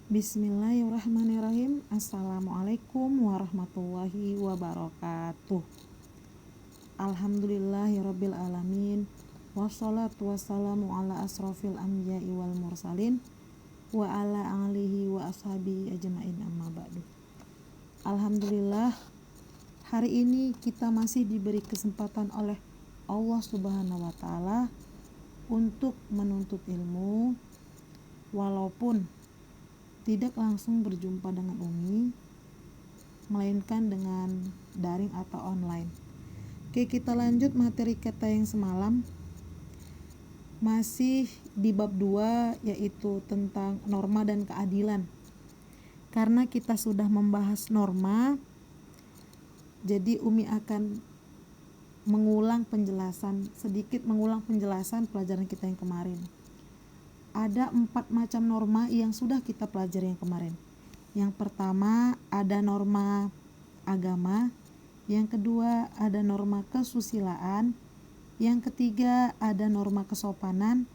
Bismillahirrahmanirrahim. Assalamualaikum warahmatullahi wabarakatuh. Alhamdulillahirabbil alamin. Wassalatu wassalamu ala asrofil anbiya'i wal mursalin wa ala alihi wa ashabihi ajmain, amma ba'du. Alhamdulillah, hari ini kita masih diberi kesempatan oleh Allah Subhanahu wa taala untuk menuntut ilmu, walaupun tidak langsung berjumpa dengan Umi, melainkan dengan daring atau online. Oke, kita lanjut materi kita yang semalam. Masih di bab 2, yaitu tentang norma dan keadilan. Karena kita sudah membahas norma, jadi Umi akan sedikit mengulang penjelasan pelajaran kita yang kemarin. Ada 4 macam norma yang sudah kita pelajari yang kemarin. Yang pertama ada norma agama, yang kedua ada norma kesusilaan, yang ketiga ada norma kesopanan,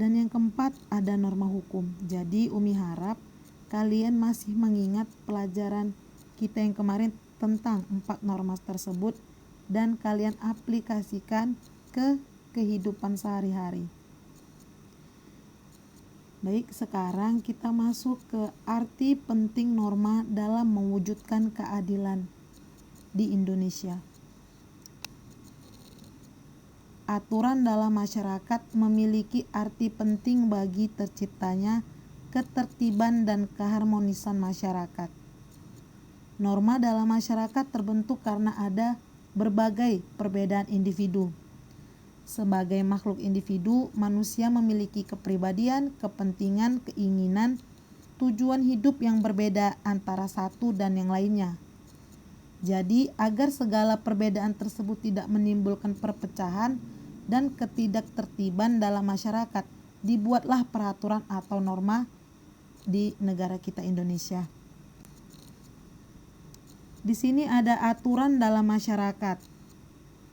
dan yang keempat ada norma hukum. Jadi Umi harap kalian masih mengingat pelajaran kita yang kemarin tentang 4 norma tersebut dan kalian aplikasikan ke kehidupan sehari-hari. Baik, sekarang kita masuk ke arti penting norma dalam mewujudkan keadilan di Indonesia. Aturan dalam masyarakat memiliki arti penting bagi terciptanya ketertiban dan keharmonisan masyarakat. Norma dalam masyarakat terbentuk karena ada berbagai perbedaan individu. Sebagai makhluk individu, manusia memiliki kepribadian, kepentingan, keinginan, tujuan hidup yang berbeda antara satu dan yang lainnya. Jadi, agar segala perbedaan tersebut tidak menimbulkan perpecahan dan ketidaktertiban dalam masyarakat, dibuatlah peraturan atau norma di negara kita Indonesia. Di sini ada aturan dalam masyarakat.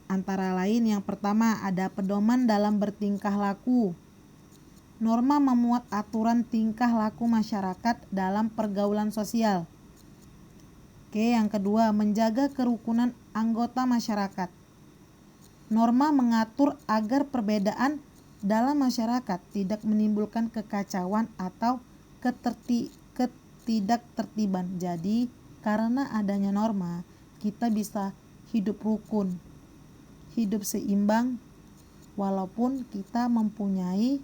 Antara lain yang pertama ada pedoman dalam bertingkah laku. Norma memuat aturan tingkah laku masyarakat dalam pergaulan sosial. Oke, yang kedua menjaga kerukunan anggota masyarakat. Norma mengatur agar perbedaan dalam masyarakat tidak menimbulkan kekacauan atau ketidaktertiban. Jadi karena adanya norma, kita bisa hidup rukun, hidup seimbang, walaupun kita mempunyai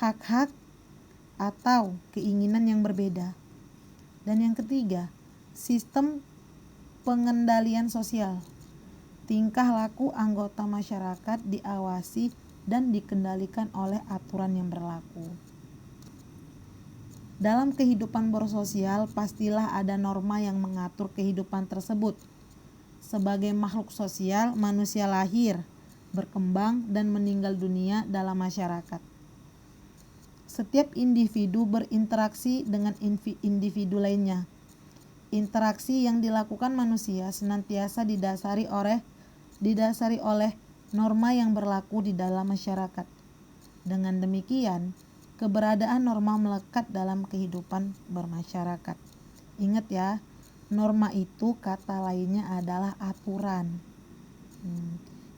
hak-hak atau keinginan yang berbeda. Dan yang ketiga, sistem pengendalian sosial. Tingkah laku anggota masyarakat diawasi dan dikendalikan oleh aturan yang berlaku. Dalam kehidupan bersosial, pastilah ada norma yang mengatur kehidupan tersebut. Sebagai makhluk sosial, manusia lahir, berkembang, dan meninggal dunia dalam masyarakat. Setiap individu berinteraksi dengan individu lainnya. Interaksi yang dilakukan manusia senantiasa didasari oleh norma yang berlaku di dalam masyarakat. Dengan demikian, keberadaan norma melekat dalam kehidupan bermasyarakat. Ingat ya, norma itu kata lainnya adalah aturan.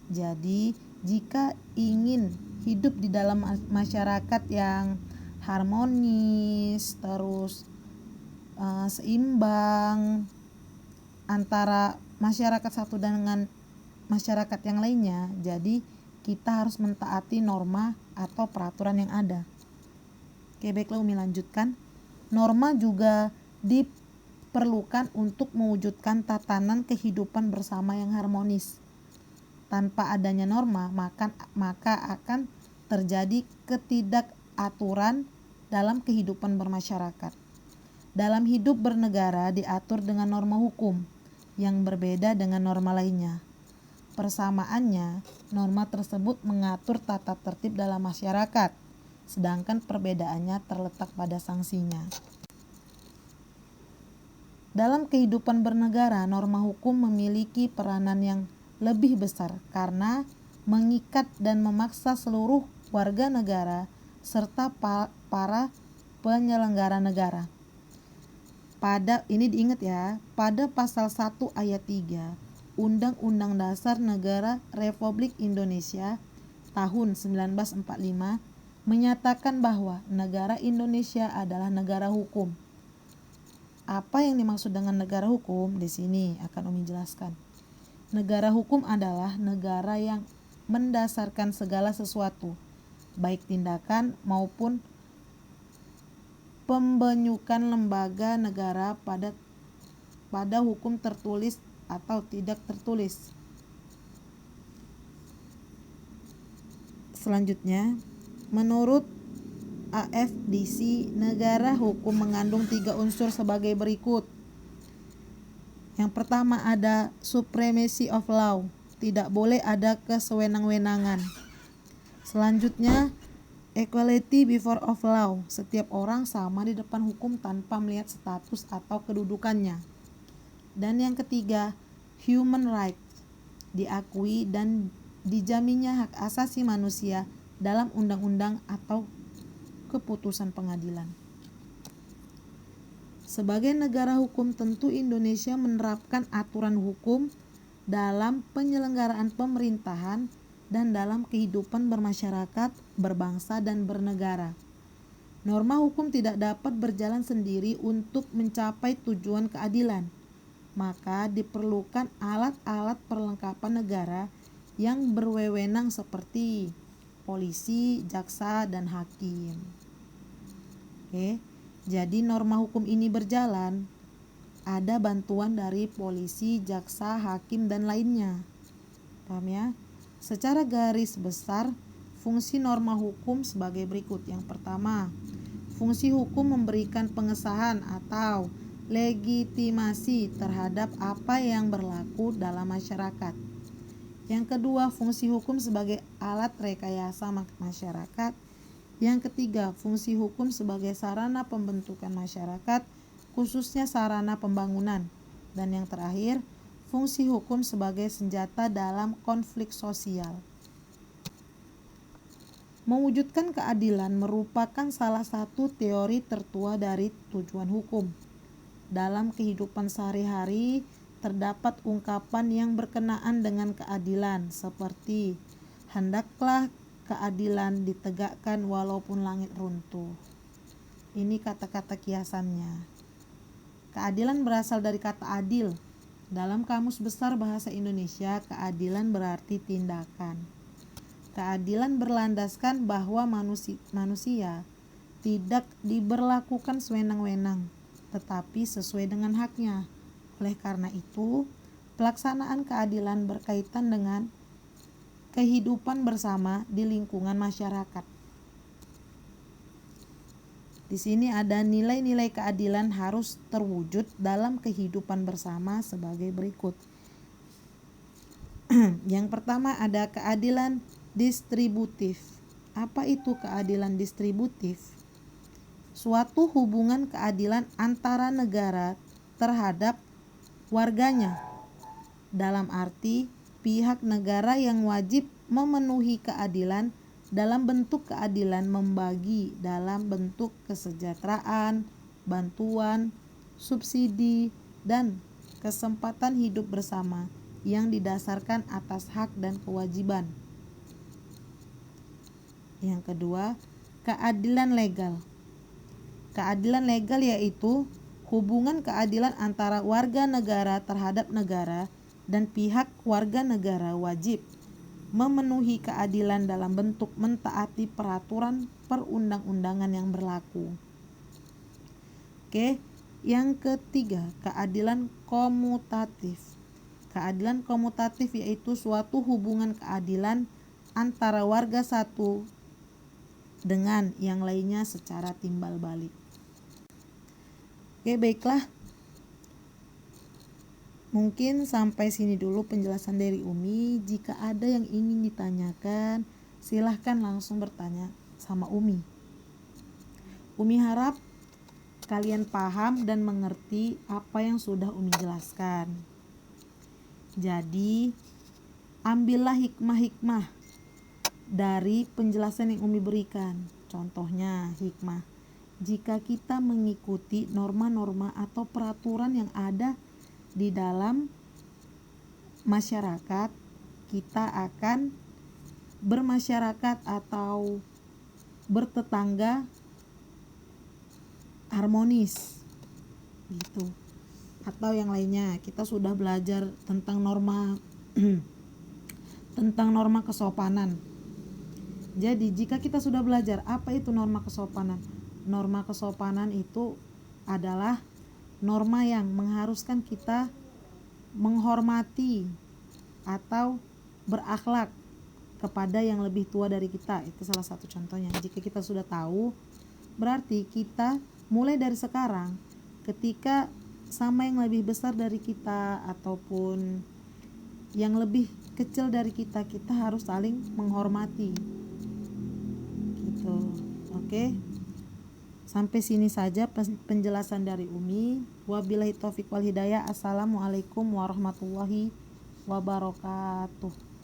Jadi, jika ingin hidup di dalam masyarakat yang harmonis, terus seimbang antara masyarakat satu dengan masyarakat yang lainnya, jadi kita harus mentaati norma atau peraturan yang ada. Oke, baiklah Umi lanjutkan. Norma juga diperlukan untuk mewujudkan tatanan kehidupan bersama yang harmonis. Tanpa adanya norma, maka akan terjadi ketidakaturan dalam kehidupan bermasyarakat. Dalam hidup bernegara diatur dengan norma hukum yang berbeda dengan norma lainnya. Persamaannya, norma tersebut mengatur tata tertib dalam masyarakat, sedangkan perbedaannya terletak pada sanksinya. Dalam kehidupan bernegara, norma hukum memiliki peranan yang lebih besar karena mengikat dan memaksa seluruh warga negara serta para penyelenggara negara. Ini diingat ya, pada pasal 1 ayat 3 Undang-Undang Dasar Negara Republik Indonesia tahun 1945 menyatakan bahwa negara Indonesia adalah negara hukum. Apa yang dimaksud dengan negara hukum? Di sini akan Umi jelaskan. Negara hukum adalah negara yang mendasarkan segala sesuatu, baik tindakan maupun pembentukan lembaga negara pada hukum tertulis atau tidak tertulis. Selanjutnya, menurut AFDC, negara hukum mengandung 3 unsur sebagai berikut. Yang pertama ada supremacy of law, tidak boleh ada kesewenang-wenangan. Selanjutnya, equality before of law, setiap orang sama di depan hukum tanpa melihat status atau kedudukannya. Dan yang ketiga, human rights, diakui dan dijaminnya hak asasi manusia dalam undang-undang atau keputusan pengadilan. Sebagai negara hukum, tentu Indonesia menerapkan aturan hukum dalam penyelenggaraan pemerintahan dan dalam kehidupan bermasyarakat, berbangsa, dan bernegara. Norma hukum tidak dapat berjalan sendiri untuk mencapai tujuan keadilan. Maka diperlukan alat-alat perlengkapan negara yang berwenang seperti polisi, jaksa, dan hakim. Jadi norma hukum ini berjalan, ada bantuan dari polisi, jaksa, hakim, dan lainnya. Paham ya? Secara garis besar, fungsi norma hukum sebagai berikut. Yang pertama, fungsi hukum memberikan pengesahan atau legitimasi terhadap apa yang berlaku dalam masyarakat. Yang kedua, fungsi hukum sebagai alat rekayasa masyarakat. Yang ketiga, fungsi hukum sebagai sarana pembentukan masyarakat, khususnya sarana pembangunan. Dan yang terakhir, fungsi hukum sebagai senjata dalam konflik sosial. Mewujudkan keadilan merupakan salah satu teori tertua dari tujuan hukum. Dalam kehidupan sehari-hari terdapat ungkapan yang berkenaan dengan keadilan seperti hendaklah keadilan ditegakkan walaupun langit runtuh. Ini kata-kata kiasannya. Keadilan berasal dari kata adil. Dalam Kamus Besar Bahasa Indonesia, keadilan berarti tindakan. Keadilan berlandaskan bahwa manusia tidak diberlakukan sewenang-wenang, tetapi sesuai dengan haknya. Oleh karena itu, pelaksanaan keadilan berkaitan dengan kehidupan bersama di lingkungan masyarakat. Di sini ada nilai-nilai keadilan harus terwujud dalam kehidupan bersama sebagai berikut. Yang pertama ada keadilan distributif. Apa itu keadilan distributif? Suatu hubungan keadilan antara negara terhadap warganya. Dalam arti pihak negara yang wajib memenuhi keadilan dalam bentuk keadilan membagi dalam bentuk kesejahteraan, bantuan, subsidi, dan kesempatan hidup bersama yang didasarkan atas hak dan kewajiban. Yang kedua, keadilan legal. Keadilan legal yaitu hubungan keadilan antara warga negara terhadap negara dan pihak warga negara wajib memenuhi keadilan dalam bentuk mentaati peraturan perundang-undangan yang berlaku. Yang ketiga, keadilan komutatif. Keadilan komutatif yaitu suatu hubungan keadilan antara warga satu dengan yang lainnya secara timbal balik. Baiklah. Mungkin sampai sini dulu penjelasan dari Umi. Jika ada yang ingin ditanyakan, silahkan langsung bertanya sama Umi. Umi harap kalian paham dan mengerti apa yang sudah Umi jelaskan. Jadi, ambillah hikmah dari penjelasan yang Umi berikan. Contohnya hikmah jika kita mengikuti norma-norma atau peraturan yang ada di dalam masyarakat, kita akan bermasyarakat atau bertetangga harmonis gitu. Atau yang lainnya, kita sudah belajar tentang norma tentang norma kesopanan. Jadi jika kita sudah belajar apa itu norma kesopanan, norma kesopanan itu adalah norma yang mengharuskan kita menghormati atau berakhlak kepada yang lebih tua dari kita. Itu salah satu contohnya. Jika kita sudah tahu, berarti kita mulai dari sekarang ketika sama yang lebih besar dari kita ataupun yang lebih kecil dari kita, kita harus saling menghormati gitu. Oke, sampai sini saja penjelasan dari Umi. Wabillahi taufiq wal hidayah. Assalamualaikum warahmatullahi wabarakatuh.